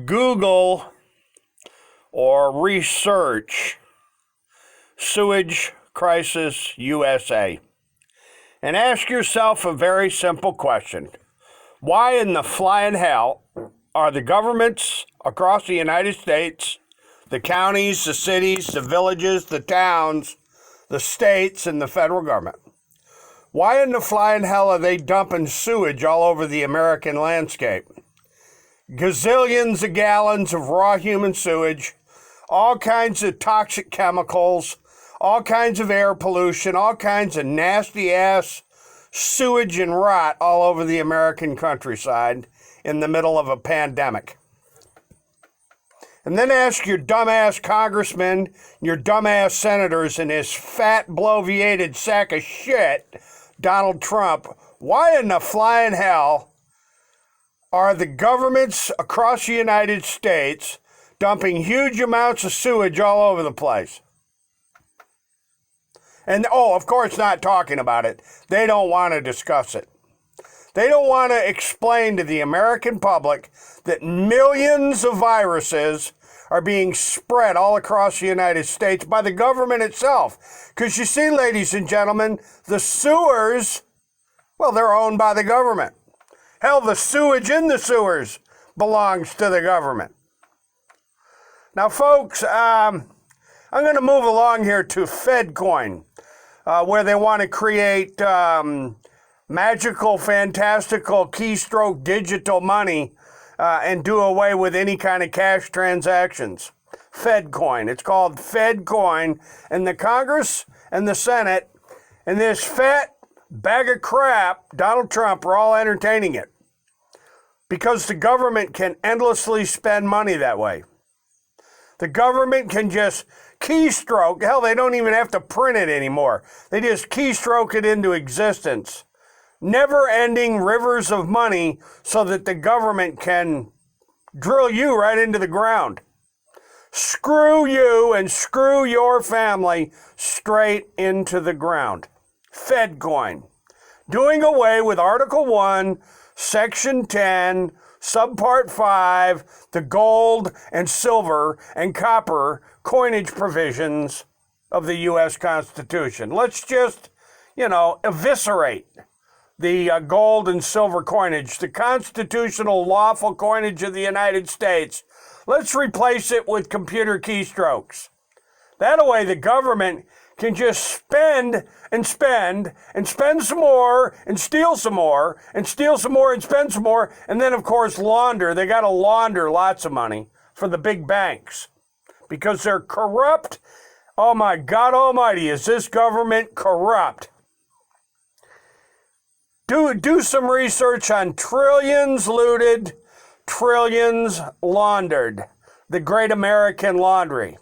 Google or research Sewage Crisis USA and ask yourself a very simple question. Why in the flying hell are the governments across the United States, the counties, the cities, the villages, the towns, the states, and the federal government, why in the flying hell are they dumping sewage all over the American landscape? Gazillions of gallons of raw human sewage, all kinds of toxic chemicals, all kinds of air pollution, all kinds of nasty-ass sewage and rot all over the American countryside in the middle of a pandemic. And then ask your dumbass congressmen, your dumbass senators, and this fat, bloviated sack of shit, Donald Trump, why in the flying hell are the governments across the United States dumping huge amounts of sewage all over the place? And, of course, not talking about it. They don't want to discuss it. They don't want to explain to the American public that millions of viruses are being spread all across the United States by the government itself. Because you see, ladies and gentlemen, the sewers, well, they're owned by the government. Hell, the sewage in the sewers belongs to the government. Now, folks, I'm going to move along here to FedCoin, where they want to create magical, fantastical, keystroke digital money and do away with any kind of cash transactions. FedCoin. It's called FedCoin. And the Congress and the Senate and this fat bag of crap, Donald Trump, are all entertaining it. Because the government can endlessly spend money that way. The government can just keystroke. Hell, they don't even have to print it anymore. They just keystroke it into existence. Never-ending rivers of money so that the government can drill you right into the ground. Screw you and screw your family straight into the ground. FedCoin. Doing away with Article 1, Section 10, Subpart 5, the gold and silver and copper coinage provisions of the U.S. Constitution. Let's just, eviscerate the gold and silver coinage, the constitutional lawful coinage of the United States. Let's replace it with computer keystrokes. That way the government can just spend and spend and spend some more and steal some more and steal some more and spend some more, and then, of course, launder. They got to launder lots of money for the big banks because they're corrupt. Oh, my God almighty, is this government corrupt? Do some research on trillions looted, trillions laundered. The Great American Laundry.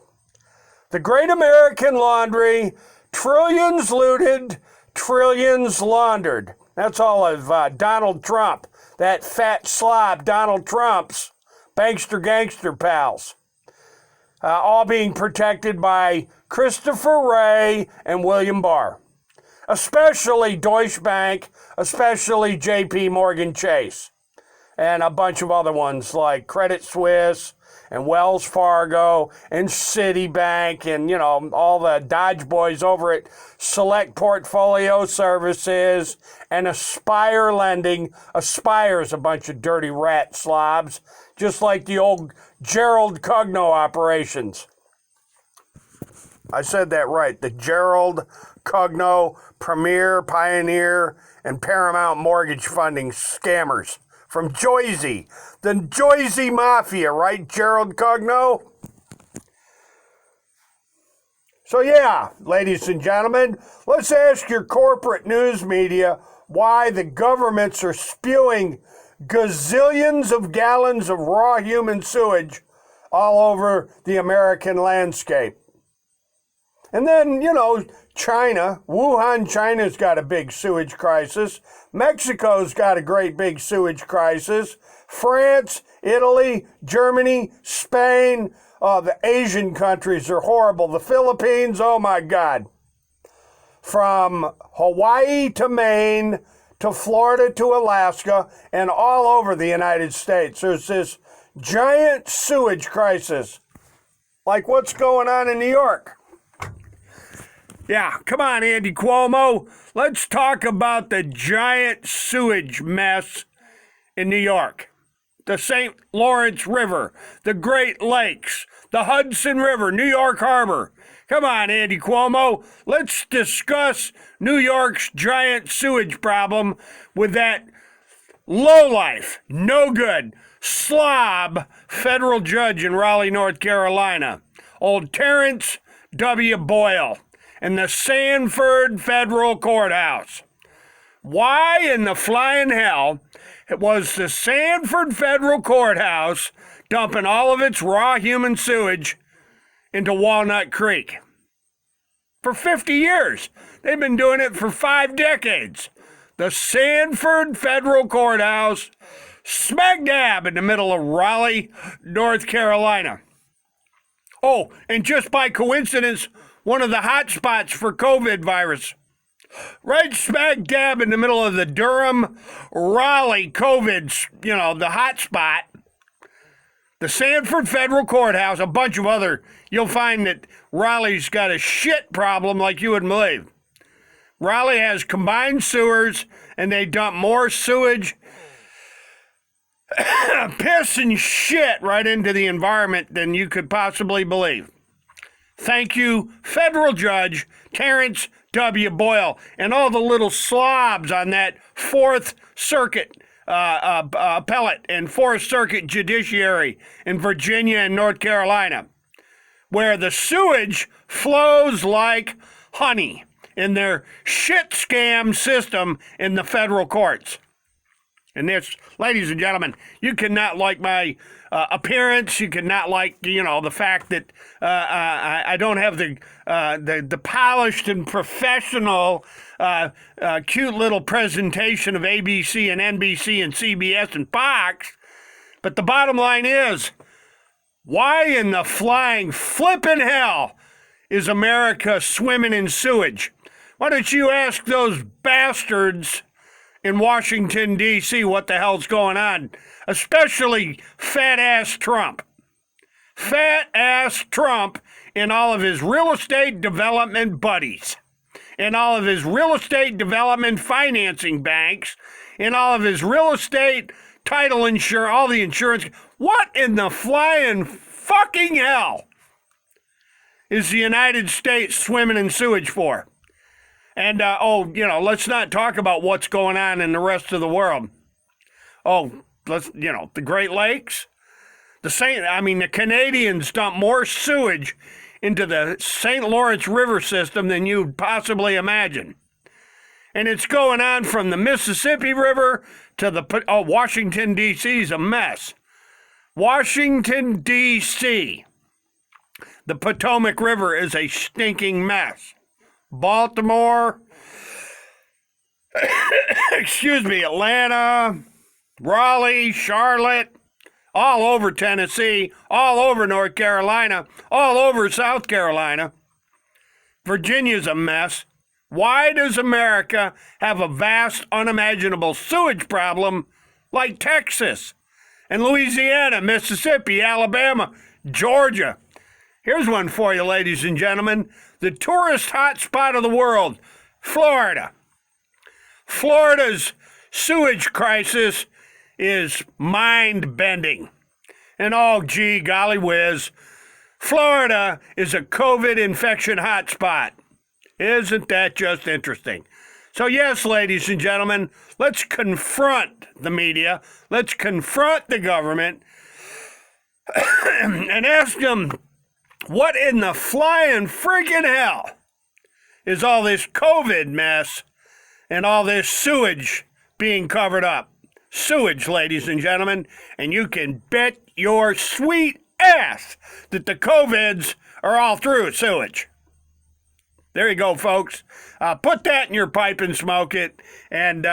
The Great American Laundry, trillions looted, trillions laundered. That's all of Donald Trump, that fat slob Donald Trump's bankster gangster pals. All being protected by Christopher Wray and William Barr. Especially Deutsche Bank, especially JP Morgan Chase, and a bunch of other ones like Credit Suisse and Wells Fargo and Citibank and, all the Dodge boys over at Select Portfolio Services and Aspire Lending. Aspire's a bunch of dirty rat slobs, just like the old Gerald Cugno operations. I said that right. The Gerald Cugno, Premier, Pioneer, and Paramount Mortgage Funding scammers from Jersey. The Jersey Mafia, right, Gerald Cugno? So yeah, ladies and gentlemen, let's ask your corporate news media why the governments are spewing gazillions of gallons of raw human sewage all over the American landscape. And then, China, Wuhan, China's got a big sewage crisis. Mexico's got a great big sewage crisis. France, Italy, Germany, Spain, the Asian countries are horrible. The Philippines, oh my God. From Hawaii to Maine to Florida to Alaska and all over the United States, there's this giant sewage crisis, like what's going on in New York. Yeah, come on, Andy Cuomo. Let's talk about the giant sewage mess in New York. The St. Lawrence River, the Great Lakes, the Hudson River, New York Harbor. Come on, Andy Cuomo. Let's discuss New York's giant sewage problem with that lowlife, no good, slob federal judge in Raleigh, North Carolina, old Terrence W. Boyle, and the Sanford Federal Courthouse. Why in the flying hell was the Sanford Federal Courthouse dumping all of its raw human sewage into Walnut Creek? For 50 years. They've been doing it for 5 decades. The Sanford Federal Courthouse, smack dab in the middle of Raleigh, North Carolina. Oh, and just by coincidence, one of the hot spots for COVID virus. Right smack dab in the middle of the Durham, Raleigh COVID, the hot spot. The Sanford Federal Courthouse, a bunch of other, you'll find that Raleigh's got a shit problem like you wouldn't believe. Raleigh has combined sewers, and they dump more sewage, piss and shit right into the environment than you could possibly believe. Thank you, federal judge Terrence W. Boyle, and all the little slobs on that Fourth Circuit appellate and Fourth Circuit judiciary in Virginia and North Carolina, where the sewage flows like honey in their shit scam system in the federal courts. And this, ladies and gentlemen, you cannot like my appearance. You cannot like, the fact that I don't have the polished and professional, cute little presentation of ABC and NBC and CBS and Fox. But the bottom line is, why in the flying flippin' hell is America swimming in sewage? Why don't you ask those bastards in Washington, D.C. what the hell's going on? Especially fat-ass Trump. Fat-ass Trump and all of his real estate development buddies, and all of his real estate development financing banks, and all of his real estate title insurance, all the insurance. What in the flying fucking hell is the United States swimming in sewage for? And, let's not talk about what's going on in the rest of the world. The Great Lakes, the Canadians dump more sewage into the St. Lawrence River system than you'd possibly imagine. And it's going on from the Mississippi River to Washington, D.C. is a mess. Washington, D.C., the Potomac River is a stinking mess. Baltimore, Atlanta, Raleigh, Charlotte, all over Tennessee, all over North Carolina, all over South Carolina. Virginia's a mess. Why does America have a vast, unimaginable sewage problem like Texas and Louisiana, Mississippi, Alabama, Georgia? Here's one for you, ladies and gentlemen. The tourist hotspot of the world, Florida. Florida's sewage crisis is mind-bending. And golly whiz, Florida is a COVID infection hotspot. Isn't that just interesting? So yes, ladies and gentlemen, let's confront the media. Let's confront the government and ask them, what in the flying friggin' hell is all this COVID mess and all this sewage being covered up? Sewage, ladies and gentlemen, and you can bet your sweet ass that the COVIDs are all through sewage. There you go, folks. Put that in your pipe and smoke it, and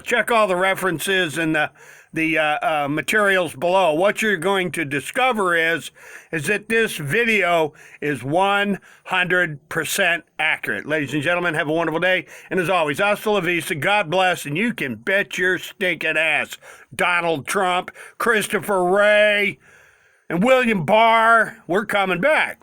check all the references in the materials below, what you're going to discover is that this video is 100% accurate. Ladies and gentlemen, have a wonderful day. And as always, hasta la vista, God bless, and you can bet your stinking ass Donald Trump, Christopher Wray, and William Barr, we're coming back.